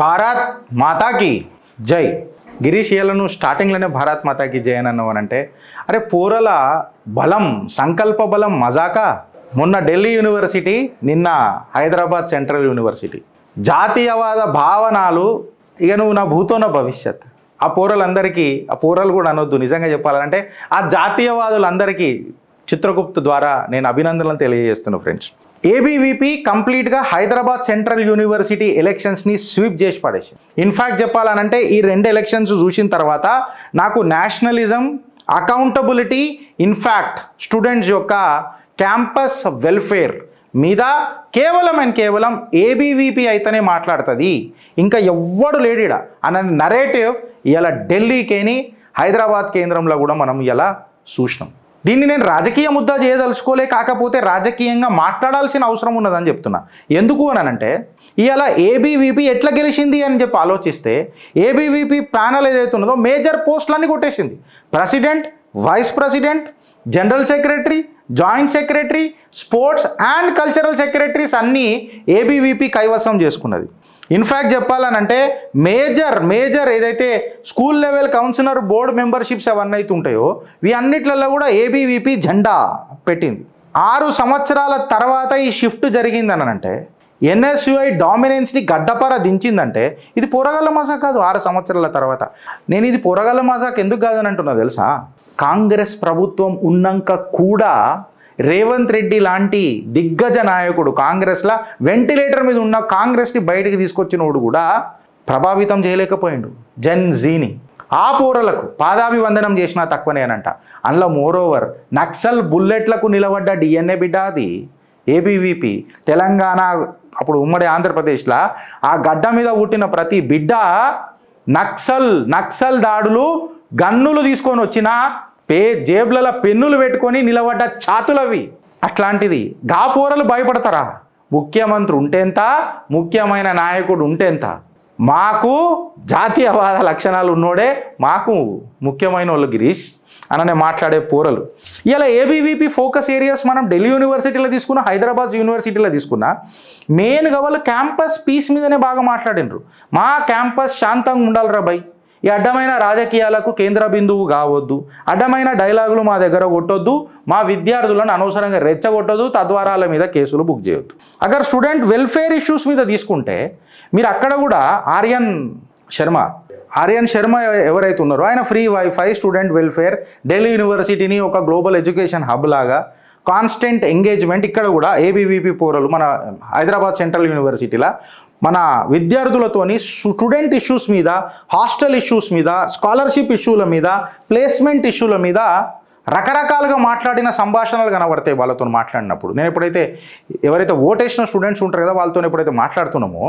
భారత్ మాతాకి జై. గిరీష్ ఏలను స్టార్టింగ్లోనే భారత్ మాతాకి జై అని అన్నావనంటే అరే పోరల బలం, సంకల్ప బలం మజాకా. మొన్న ఢిల్లీ యూనివర్సిటీ, నిన్న హైదరాబాద్ సెంట్రల్ యూనివర్సిటీ. జాతీయవాద భావనలు ఇక నువ్వు నా భూతోన భవిష్యత్. ఆ పోరలందరికీ, ఆ పోరలు కూడా అనొద్దు, నిజంగా చెప్పాలంటే ఆ జాతీయవాదులందరికీ చిత్రగుప్త్ ద్వారా నేను అభినందనలు తెలియజేస్తున్నా ఫ్రెండ్స్. ఏబీవీపీ కంప్లీట్గా హైదరాబాద్ సెంట్రల్ యూనివర్సిటీ ఎలక్షన్స్ని స్వీప్ చేసి పడేసి. ఇన్ఫ్యాక్ట్ చెప్పాలనంటే ఈ రెండు ఎలక్షన్స్ చూసిన తర్వాత నాకు నేషనలిజం, అకౌంటబిలిటీ, ఇన్ఫ్యాక్ట్ స్టూడెంట్స్ యొక్క క్యాంపస్ వెల్ఫేర్ మీద కేవలం అండ్ కేవలం ఏబీవీపీ అయితేనే మాట్లాడుతుంది, ఇంకా ఎవ్వడు లేడిడా అన్న నరేటివ్ ఇలా ఢిల్లీకేని హైదరాబాద్ కేంద్రంలో కూడా మనం ఇలా చూసినాం. దీన్ని నేను రాజకీయ ముద్ద చేయదలుచుకోలే, కాకపోతే రాజకీయంగా మాట్లాడాల్సిన అవసరం ఉన్నదని చెప్తున్నా. ఎందుకు అనంటే ఇవాళ ఏబీవీపీ ఎట్లా గెలిచింది అని చెప్పి ఆలోచిస్తే ఏబీవీపీ ప్యానల్ ఏదైతే ఉన్నదో మేజర్ పోస్టులన్నీ కొట్టేసింది. President, vice president, general secretary, joint secretary, sports and cultural secretaries అన్నీ ఏబీవీపీ కైవసం చేసుకున్నది. ఇన్ఫ్యాక్ట్ చెప్పాలనంటే మేజర్ ఏదైతే school level councillor board memberships అవన్నీ అయితే ఉంటాయో ఇవి అన్నిట్లలో కూడా ఏబీవీపీ జెండా పెట్టింది. 6 సంవత్సరాల తర్వాత ఈ షిఫ్ట్ జరిగిందని అంటే ఎన్ఎస్యుఐ డామినెన్స్ని గడ్డపార దించిందంటే ఇది పోరగాళ్ళ మజాక్ కాదు. 6 సంవత్సరాల తర్వాత నేను ఇది పోరగాళ్ళ మజాక్ ఎందుకు కాదని అంటున్నా తెలుసా? కాంగ్రెస్ ప్రభుత్వం ఉన్నాక కూడా రేవంత్ రెడ్డి లాంటి దిగ్గజ నాయకుడు, కాంగ్రెస్లో వెంటిలేటర్ మీద ఉన్న కాంగ్రెస్ని బయటికి తీసుకొచ్చినోడు కూడా ప్రభావితం చేయలేకపోయిండు జెన్ జీని. ఆ పోరలకు పాదాభివందనం చేసినా తక్కువనే అనంట. అందులో మోరోవర్ నక్సల్ బుల్లెట్లకు నిలబడ్డ డిఎన్ఏ బిడ్డ అది ఏబీవీపీ. తెలంగాణ అప్పుడు ఉమ్మడి ఆంధ్రప్రదేశ్లో ఆ గడ్డ మీద పుట్టిన ప్రతి బిడ్డ నక్సల్ దాడులు గన్నులు తీసుకొని వచ్చిన జేబులలో పెన్నులు పెట్టుకొని నిలబడ్డ ఛాతులవి. అట్లాంటిది గా పోరలు భయపడతారా? ముఖ్యమంత్రి ఉంటేంత, ముఖ్యమైన నాయకుడు ఉంటేంత. మాకు జాతీయవాద లక్షణాలు ఉన్నోడే మాకు ముఖ్యమైన వాళ్ళు గిరీష్ అననే మాట్లాడే పోరలు. ఇలా ఏబీవీపీ ఫోకస్ ఏరియాస్ మనం ఢిల్లీ యూనివర్సిటీలో తీసుకున్నా, హైదరాబాద్ యూనివర్సిటీలో తీసుకున్నా మెయిన్గా వాళ్ళు క్యాంపస్ పీస్ మీదనే బాగా మాట్లాడినరు. మా క్యాంపస్ శాంతంగా ఉండాలిరా బై, ఈ అడ్డమైన రాజకీయాలకు కేంద్ర బిందువు కావద్దు, అడ్డమైన డైలాగులు మా దగ్గర కొట్టొద్దు, మా విద్యార్థులను అనవసరంగా రెచ్చగొట్టొద్దు, తద్వారాల మీద కేసులు బుక్ చేయొద్దు. అగర్ స్టూడెంట్ వెల్ఫేర్ ఇష్యూస్ మీద తీసుకుంటే మీరు అక్కడ కూడా ఆర్యన్ శర్మ ఎవరైతే ఉన్నారో ఆయన free wifi, student welfare, Delhi యూనివర్సిటీని ఒక గ్లోబల్ ఎడ్యుకేషన్ హబ్ లాగా కాన్స్టెంట్ ఎంగేజ్మెంట్. ఇక్కడ కూడా ఏబీవీపీ పోరలు మన హైదరాబాద్ సెంట్రల్ యూనివర్సిటీలో మన విద్యార్థులతోని స్టూడెంట్ ఇష్యూస్ మీద, హాస్టల్ ఇష్యూస్ మీద, స్కాలర్షిప్ ఇష్యూల మీద, ప్లేస్మెంట్ ఇష్యూల మీద రకరకాలుగా మాట్లాడిన సంభాషణలు కనబడతాయి వాళ్ళతో మాట్లాడినప్పుడు. నేను ఎప్పుడైతే ఎవరైతే ఓటేసిన స్టూడెంట్స్ ఉంటారు కదా వాళ్ళతో ఎప్పుడైతే మాట్లాడుతున్నామో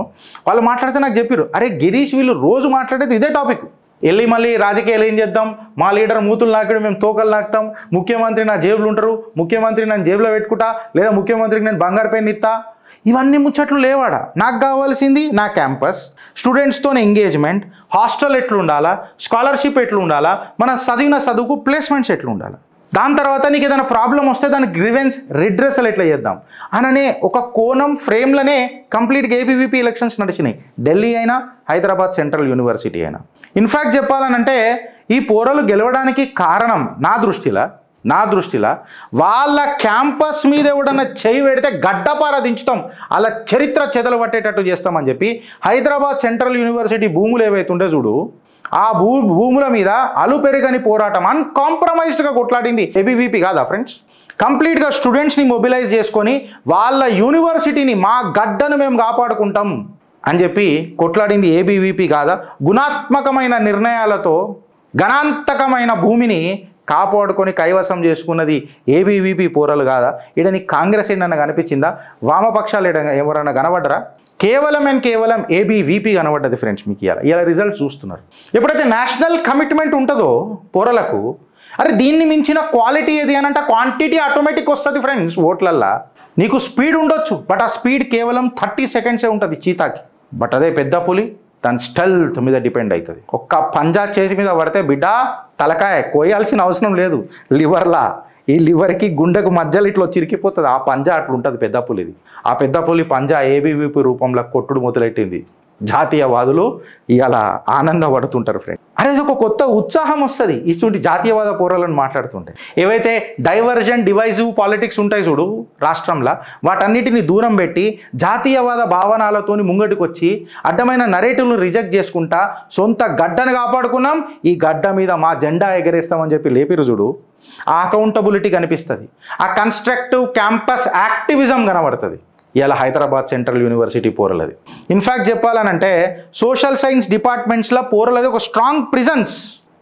వాళ్ళు మాట్లాడితే నాకు చెప్పారు, అరే గిరీష్ వీళ్ళు రోజు మాట్లాడేది ఇదే టాపిక్. వెళ్ళి మళ్ళీ రాజకీయాలు ఏం చేద్దాం, మా లీడర్ మూతులు నాకుడు మేము తోకలు నాకుతాం, ముఖ్యమంత్రి నా జేబులు ఉంటారు, ముఖ్యమంత్రి నన్ను జేబులో పెట్టుకుంటా, లేదా ముఖ్యమంత్రికి నేను బంగారు పెన్ ఇస్తా, ఇవన్నీ ముచ్చట్లు లేవాడా. నాకు కావాల్సింది నా క్యాంపస్, స్టూడెంట్స్తో ఎంగేజ్మెంట్, హాస్టల్ ఎట్లుండాలా, స్కాలర్షిప్ ఎట్లుండాలా, మన చదివిన చదువుకు ప్లేస్మెంట్స్ ఎట్లుండాలా, దాని తర్వాత నీకు ఏదైనా ప్రాబ్లం వస్తే దాని గ్రీవెన్స్ రిడ్రెసల్ ఎట్లా చేద్దాం అననే ఒక కోణం ఫ్రేమ్లోనే కంప్లీట్గా ఏబీవీపీ ఎలక్షన్స్ నడిచినాయి, ఢిల్లీ అయినా హైదరాబాద్ సెంట్రల్ యూనివర్సిటీ అయినా. ఇన్ఫ్యాక్ట్ చెప్పాలనంటే ఈ పోరలు గెలవడానికి కారణం నా దృష్టిలో వాళ్ళ క్యాంపస్ మీద ఎవడన్నా చేయి పెడితే గడ్డపార దించుతాం, అలా చరిత్ర చెదలు పట్టేటట్టు చేస్తామని చెప్పి హైదరాబాద్ సెంట్రల్ యూనివర్సిటీ భూములు ఏవైతుండే చూడు ఆ భూముల మీద అలుపెరుగని పోరాటం అన్కాంప్రమైజ్డ్గా కొట్లాడింది ఏబీవీపీ కాదా ఫ్రెండ్స్? కంప్లీట్గా స్టూడెంట్స్ని మొబిలైజ్ చేసుకొని వాళ్ళ యూనివర్సిటీని, మా గడ్డను మేము కాపాడుకుంటాం అని చెప్పి కొట్లాడింది ఏబీవీపీ కాదా? గుణాత్మకమైన నిర్ణయాలతో గణాంతకమైన భూమిని కాపాడుకొని కైవసం చేసుకున్నది ఏబీవీపీ పోరలు కాదా? ఈడని కాంగ్రెస్ ఏంటన్నా కనిపించిందా? వామపక్షాలు ఎవరన్నా కనబడ్డరా? కేవలం ఏబీవీపీ కనబడ్డది ఫ్రెండ్స్. మీకు ఇలా రిజల్ట్స్ చూస్తున్నారు. ఎప్పుడైతే నేషనల్ కమిట్మెంట్ ఉంటుందో పోరలకు, అరే దీన్ని మించిన క్వాలిటీ ఏది అని అంటే క్వాంటిటీ ఆటోమేటిక్ వస్తుంది ఫ్రెండ్స్. ఓట్లల్లో నీకు స్పీడ్ ఉండొచ్చు, బట్ ఆ స్పీడ్ కేవలం 30 సెకండ్సే ఉంటుంది చీతాకి. బట్ అదే పెద్ద పులి దాని స్టెల్త్ మీద డిపెండ్ అవుతుంది. ఒక్క పంజా చేతి మీద పడితే బిడ్డ తలకాయ కోయాల్సిన అవసరం లేదు. లివర్లా ఈ లివర్కి గుండెకు మధ్యలో ఇట్లా చిరికిపోతుంది. ఆ పంజా అట్లా ఉంటుంది పెద్ద పులిది. ఆ పెద్ద పులి పంజా ఏబీవీపీ రూపంలో కొట్టుడు మొదలెట్టింది. జాతీయవాదులు ఇవాళ ఆనందపడుతుంటారు ఫ్రెండ్. అరే ఒక కొత్త ఉత్సాహం వస్తుంది ఇటువంటి జాతీయవాద పోరాలను మాట్లాడుతుంటే. ఏవైతే డైవర్జెంట్ డివైజివ్ పాలిటిక్స్ ఉంటాయి చూడు రాష్ట్రంలో, వాటన్నిటిని దూరం పెట్టి జాతీయవాద భావనాలతోని ముంగటికి వచ్చి అడ్డమైన నరేటివ్ను రిజెక్ట్ చేసుకుంటా సొంత గడ్డను కాపాడుకున్నాం, ఈ గడ్డ మీద మా జెండా ఎగరేస్తామని చెప్పి లేపిరు చూడు, ఆ అకౌంటబిలిటీ కనిపిస్తుంది, ఆ కన్స్ట్రక్టివ్ క్యాంపస్ యాక్టివిజం కనబడుతుంది ఇలా హైదరాబాద్ సెంట్రల్ యూనివర్సిటీ పోరలది. ఇన్ఫ్యాక్ట్ చెప్పాలనంటే సోషల్ సైన్స్ డిపార్ట్మెంట్స్లో పోరలది ఒక స్ట్రాంగ్ ప్రిజెన్స్.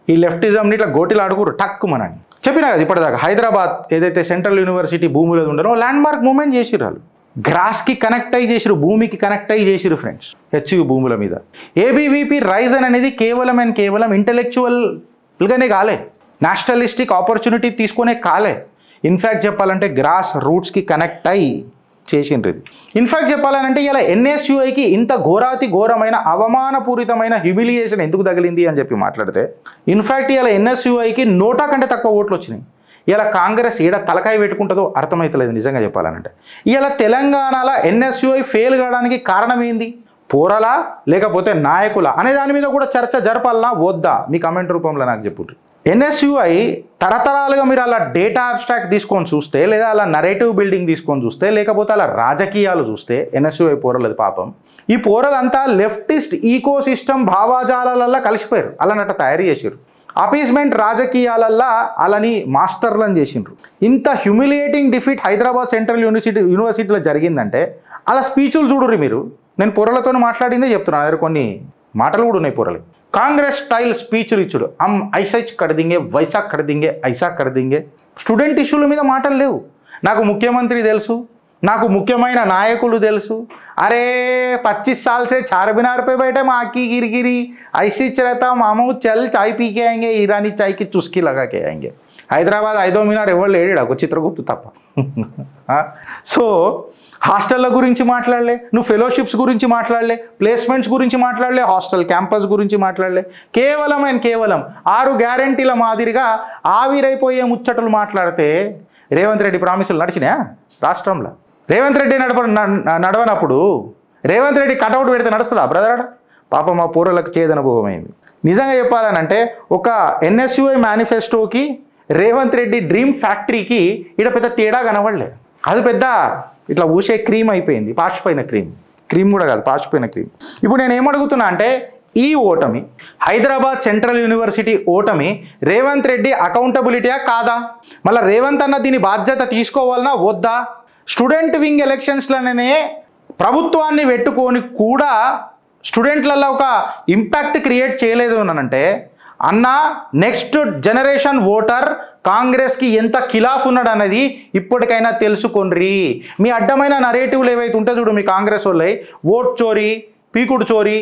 ఈ లెఫ్టిజంని ఇట్లా గోటిలు ఆడుకోరు టక్కు మనని చెప్పినా కదా ఇప్పటిదాకా. హైదరాబాద్ ఏదైతే సెంట్రల్ యూనివర్సిటీ భూమిలో ఉండరో ల్యాండ్ మార్క్ మూమెంట్ చేసిరు వాళ్ళు, గ్రాస్కి కనెక్ట్ అయ్యి చేసిరు, భూమికి కనెక్ట్ అయ్యి చేసిరు ఫ్రెండ్స్ హెచ్యు భూముల మీద. ఏబీవీపీ రైజన్ అనేది కేవలం అండ్ కేవలం ఇంటలెక్చువల్గానే కాలే, నేషనలిస్టిక్ ఆపర్చునిటీ తీసుకునే కాలే. ఇన్ఫ్యాక్ట్ చెప్పాలంటే గ్రాస్ రూట్స్కి కనెక్ట్ అయ్యి చేసిండ్రు ఇది. ఇన్ఫ్యాక్ట్ చెప్పాలంటే ఇలా ఎన్ఎస్యుఐకి ఇంత ఘోరమైన అవమానపూరితమైన హ్యూమిలియేషన్ ఎందుకు తగిలింది అని చెప్పి మాట్లాడితే, ఇన్ఫ్యాక్ట్ ఇలా ఎన్ఎస్యుఐకి 100 కంటే తక్కువ ఓట్లు వచ్చినాయి. ఇలా కాంగ్రెస్ ఏడ తలకాయ పెట్టుకుంటుందో అర్థమవుతలేదు నిజంగా చెప్పాలనంటే. ఇలా తెలంగాణలో ఎన్ఎస్యుఐ ఫెయిల్ కావడానికి కారణం ఏంది, పోరలా లేకపోతే నాయకుల అనే దాని మీద కూడా చర్చ జరపాలనా వద్దా, మీ కమెంట్ రూపంలో నాకు చెప్పుండ్రి. ఎన్ఎస్యుఐ తరతరాలుగా మీరు అలా డేటా అబ్స్ట్రాక్ట్ తీసుకొని చూస్తే, లేదా అలా నరేటివ్ బిల్డింగ్ తీసుకొని చూస్తే, లేకపోతే అలా రాజకీయాలు చూస్తే ఎన్ఎస్యుఐ పోరలది పాపం. ఈ పోరలంతా లెఫ్టిస్ట్ ఈకో సిస్టమ్ భావాజాలల్లో కలిసిపోయారు, అలానట్ట తయారు చేసారు. అపీస్మెంట్ రాజకీయాలల్లో అలాని మాస్టర్లను చేసిండ్రు. ఇంత హ్యూమిలియేటింగ్ డిఫీట్ హైదరాబాద్ సెంట్రల్ యూనివర్సిటీలో జరిగిందంటే అలా స్పీచ్లు చూడుర్రి మీరు. నేను పొరలతో మాట్లాడిందే చెప్తున్నాను, దగ్గర కొన్ని మాటలు కూడా ఉన్నాయి పొరలు. కాంగ్రెస్ స్టైల్ స్పీచ్లు ఇచ్చుడు, ఐసా కడదింగే వైసా కడదింగే ఐసా కడదింగే. స్టూడెంట్ ఇష్యూల మీద మాటలు లేవు. నాకు ముఖ్యమంత్రి తెలుసు, నాకు ముఖ్యమైన నాయకులు తెలుసు. అరే 25 साल से 4 मीनार पे बैठे माँ की गिरगिरी ऐसी रहता मामू चल चाय पी के आएंगे, ईरानी चाय की चुस्की लगा के आएंगे. హైదరాబాద్ 5వ మీనార్ ఎవరు లేడా, ఒక చిత్రగుప్తు తప్ప. సో హాస్టళ్ళ గురించి మాట్లాడలే, నువ్వు ఫెలోషిప్స్ గురించి మాట్లాడలే, ప్లేస్మెంట్స్ గురించి మాట్లాడలే, హాస్టల్ క్యాంపస్ గురించి మాట్లాడలే. కేవలం 6 గ్యారంటీల మాదిరిగా ఆవిరైపోయే ముచ్చటలు మాట్లాడితే రేవంత్ రెడ్డి ప్రామిసులు నడిచినా రాష్ట్రంలో? రేవంత్ రెడ్డి నడవనప్పుడు రేవంత్ రెడ్డి కటౌట్ పెడితే నడుస్తుందా బ్రదర్? పాప మా పూర్వలకు చేదనుభవం అయింది. నిజంగా చెప్పాలనంటే ఒక ఎన్ఎస్యుఐ మేనిఫెస్టోకి రేవంత్ రెడ్డి డ్రీమ్ ఫ్యాక్టరీకి ఇక్కడ పెద్ద తేడా కనబడలే. అది పెద్ద ఇట్లా ఊసే క్రీమ్ అయిపోయింది, పాచిపోయిన క్రీమ్ కూడా కాదు, పాచిపోయిన క్రీమ్. ఇప్పుడు నేను ఏమడుగుతున్నా అంటే, ఈ ఓటమి హైదరాబాద్ సెంట్రల్ యూనివర్సిటీ ఓటమి రేవంత్ రెడ్డి అకౌంటబిలిటీయా కాదా? మళ్ళీ రేవంత్ అన్న దీని బాధ్యత తీసుకోవాలన్నా వద్దా? స్టూడెంట్ వింగ్ ఎలక్షన్స్లనే ప్రభుత్వాన్ని పెట్టుకొని కూడా స్టూడెంట్లలో ఒక ఇంపాక్ట్ క్రియేట్ చేయలేదు అనంటే, అన్న నెక్స్ట్ జనరేషన్ ఓటర్ కాంగ్రెస్కి ఎంత ఖిలాఫ్ ఉన్నాడు అనేది ఇప్పటికైనా తెలుసుకొండ్రి. మీ అడ్డమైన నరేటివ్లు ఏవైతే ఉంటే చూడు మీ కాంగ్రెస్ వాళ్ళై, ఓట్ చోరీ, పీకుడు చోరీ,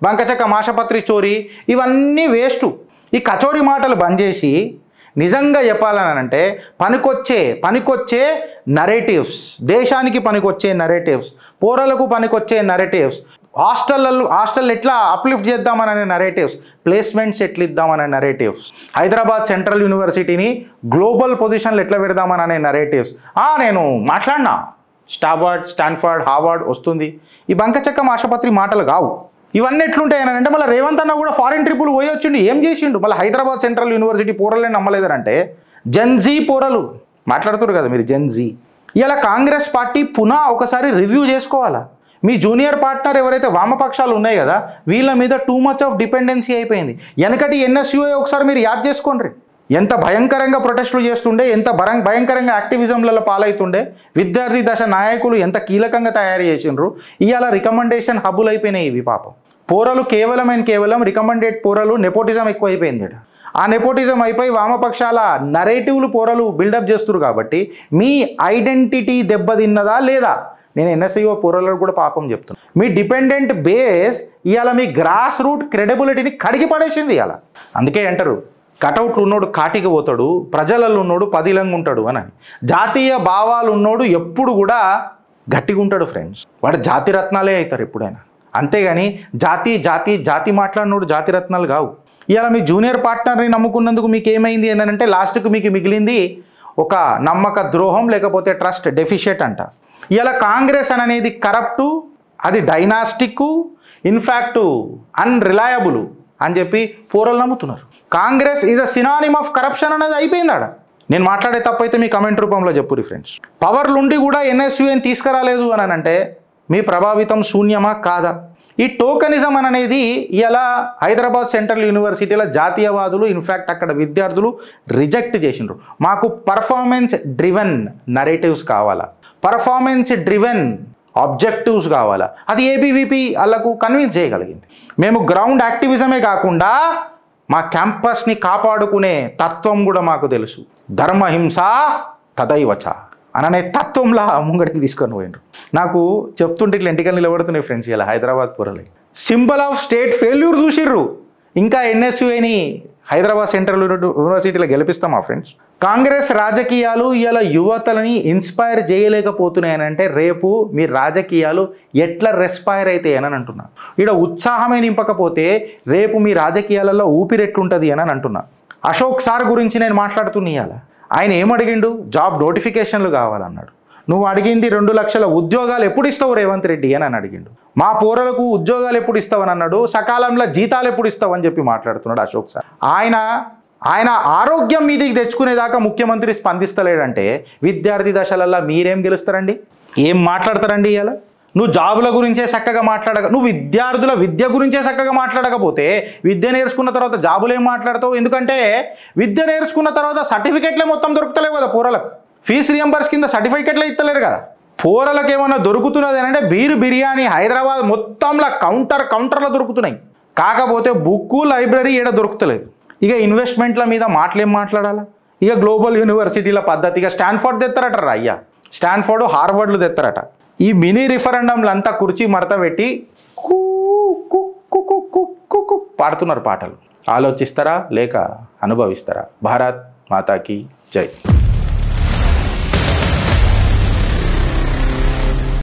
బంకచక్క మాషపత్రి చోరీ, ఇవన్నీ వేస్ట్. ఈ కచోరీ మాటలు బంద్ చేసి నిజంగా చెప్పాలనంటే పనికొచ్చే నరేటివ్స్, దేశానికి పనికొచ్చే నరేటివ్స్, పోరలకు పనికొచ్చే నరేటివ్స్, హాస్టల్ ఎట్లా అప్లిఫ్ట్ చేద్దామనే నరేటివ్స్, ప్లేస్మెంట్స్ ఎట్లా ఇద్దామనే నరేటివ్స్, హైదరాబాద్ సెంట్రల్ యూనివర్సిటీని గ్లోబల్ పొజిషన్లు ఎట్లా పెడదామనే నరేటివ్స్. నేను మాట్లాడినా స్టాన్ఫర్డ్ హార్వర్డ్ వస్తుంది, ఈ బంకచక్క మాషపత్రి మాటలు కావు. ఇవన్నీ ఎట్లుంటాయనంటే మళ్ళీ రేవంత్ అన్న కూడా ఫారిన్ ట్రిప్పులు పోయి వచ్చిండు, ఏం చేసిండు? మళ్ళీ హైదరాబాద్ సెంట్రల్ యూనివర్సిటీ పోరలే నమ్మలేదనంటే జెన్జీ పోరలు మాట్లాడుతున్నారు కదా మీరు, జెన్జీ. ఇలా కాంగ్రెస్ పార్టీ పునః ఒకసారి రివ్యూ చేసుకోవాలా. మీ జూనియర్ పార్ట్నర్ ఎవరైతే వామపక్షాలు ఉన్నాయి కదా, వీళ్ళ మీద టూ మచ్ ఆఫ్ డిపెండెన్సీ అయిపోయింది. వెనకటి ఎన్ఎస్యుఐ ఒకసారి మీరు యాద్ చేసుకోండి, ఎంత భయంకరంగా ప్రొటెస్టులు చేస్తుండే, ఎంత భయంకరంగా యాక్టివిజంలలో పాలవుతుండే, విద్యార్థి దశ నాయకులు ఎంత కీలకంగా తయారు చేసిండ్రు. ఇవాళ రికమెండేషన్ హబ్బులు అయిపోయినాయి ఇవి. పాపం పోరలు కేవలం రికమెండెడ్ పోరలు, నెపోటిజం ఎక్కువ అయిపోయింది. ఆ నెపోటిజం అయిపోయి వామపక్షాల నరేటివ్లు పోరలు బిల్డప్ చేస్తున్నారు. కాబట్టి మీ ఐడెంటిటీ దెబ్బతిన్నదా లేదా? నేను ఎన్ఎస్ఐఓ పోరలు కూడా పాపం చెప్తున్నాను. మీ డిపెండెంట్ బేస్ ఇవాళ మీ గ్రాస్ రూట్ క్రెడిబిలిటీని కడిగి పడేసింది ఇవాళ. అందుకే అంటారు కటౌట్లు ఉన్నోడు కాటికి పోతాడు, ప్రజలలో ఉన్నోడు పదిలంగా ఉంటాడు అని. జాతీయ భావాలు ఉన్నోడు ఎప్పుడు కూడా గట్టిగా ఉంటాడు ఫ్రెండ్స్, వాడు జాతి రత్నాలే అవుతారు ఎప్పుడైనా. అంతేగాని జాతి మాట్లాడినోడు జాతి రత్నాలు కావు. ఇవాళ మీ జూనియర్ పార్ట్నర్ని నమ్ముకున్నందుకు మీకు ఏమైంది అని అంటే లాస్ట్కి మీకు మిగిలింది ఒక నమ్మక ద్రోహం, లేకపోతే ట్రస్ట్ డెఫిషియట్ అంట. ఇవాళ కాంగ్రెస్ అనేది కరప్టు, అది డైనాస్టిక్, ఇన్ఫ్యాక్ట్ అన్రిలయబుల్ అని చెప్పి పోరలు నమ్ముతున్నారు. Congress is a synonym of corruption అనేది అయిపోయింది ఆడ. నేను మాట్లాడే తప్పైతే మీ కమెంట్ రూపంలో చెప్పురి ఫ్రెండ్స్. పవర్లుండి కూడా ఎన్ఎస్యుని తీసుకురాలేదు అని అంటే మీ ప్రభావితం శూన్యమా కాదా? ఈ టోకనిజం అనేది ఇలా హైదరాబాద్ సెంట్రల్ యూనివర్సిటీల జాతీయవాదులు ఇన్ఫ్యాక్ట్ అక్కడ విద్యార్థులు రిజెక్ట్ చేసిండ్రు. మాకు పర్ఫార్మెన్స్ డ్రివెన్ నరేటివ్స్ కావాలా, పర్ఫార్మెన్స్ డ్రివెన్ ఆబ్జెక్టివ్స్ కావాలా. అది ఏబీవీపీ వాళ్ళకు కన్విన్స్ చేయగలిగింది. మేము గ్రౌండ్ యాక్టివిజమే కాకుండా మా క్యాంపస్ని కాపాడుకునే తత్వం కూడా మాకు తెలుసు. ధర్మహింస తదైవచ అననే తత్వంలా ముంగడికి తీసుకొని పోయినారు. నాకు చెప్తుంటే ఇట్లా ఎంటికలు నిలబడుతున్నాయి ఫ్రెండ్స్. ఇలా హైదరాబాద్ పొరలే సింబల్ ఆఫ్ స్టేట్ ఫెయిల్యూర్ చూసిర్రు. ఇంకా ఎన్ఎస్యుని హైదరాబాద్ సెంట్రల్ యూనివర్సిటీలో గెలిపిస్తామా ఫ్రెండ్స్? కాంగ్రెస్ రాజకీయాలు ఇలా యువతలని ఇన్స్పైర్ చేయలేకపోతున్నాయనంటే రేపు మీ రాజకీయాలు ఎట్లా రెస్పైర్ అవుతాయి అని అంటున్నా. ఇక్కడ ఉత్సాహమే నింపకపోతే రేపు మీ రాజకీయాలలో ఊపిరెట్లుంటుంది అని అంటున్నా. అశోక్ సార్ గురించి నేను మాట్లాడుతున్నా. ఇవాళ ఆయన ఏమడిగిండు? జాబ్ నోటిఫికేషన్లు కావాలన్నాడు. నువ్వు అడిగింది 2 లక్షల ఉద్యోగాలు ఎప్పుడు ఇస్తావు రేవంత్ రెడ్డి అని అడిగిండు. మా పోరలకు ఉద్యోగాలు ఎప్పుడు ఇస్తావని అన్నాడు. సకాలంలో జీతాలు ఎప్పుడు ఇస్తావని చెప్పి మాట్లాడుతున్నాడు అశోక్ సార్. ఆయన ఆరోగ్యం మీదకి తెచ్చుకునేదాకా ముఖ్యమంత్రి స్పందిస్తలేడంటే విద్యార్థి దశలల్లో మీరేం గెలుస్తారండి? ఏం మాట్లాడతారండి? ఇలా నువ్వు జాబుల గురించే చక్కగా నువ్వు విద్యార్థుల విద్య గురించే చక్కగా మాట్లాడకపోతే విద్య నేర్చుకున్న తర్వాత జాబులు ఏం మాట్లాడతావు? ఎందుకంటే విద్య నేర్చుకున్న తర్వాత సర్టిఫికెట్లే మొత్తం దొరుకుతలేవు కదా పోరలకు. ఫీజు రియంబర్స్ కింద సర్టిఫికెట్లే ఇస్తలేరు కదా. పోరలకు ఏమన్నా దొరుకుతున్నది అంటే బిర్యానీ హైదరాబాద్ మొత్తంలో కౌంటర్లో దొరుకుతున్నాయి. కాకపోతే బుక్కు లైబ్రరీ ఏడ దొరుకుతలేదు. ఇక ఇన్వెస్ట్మెంట్ల మీద మాటలేం మాట్లాడాలా? ఇక గ్లోబల్ యూనివర్సిటీల పద్ధతిగా స్టాన్ఫోర్డ్ తెస్తారట రా అయ్యా. స్టాన్ఫోర్డ్ హార్వర్డ్లు తెస్తారట. ఈ మినీ రిఫరెండంలంతా కుర్చీ మడత పెట్టి పాడుతున్నారు పాటలు. ఆలోచిస్తారా లేక అనుభవిస్తారా? భారత్ మాతాకి జై.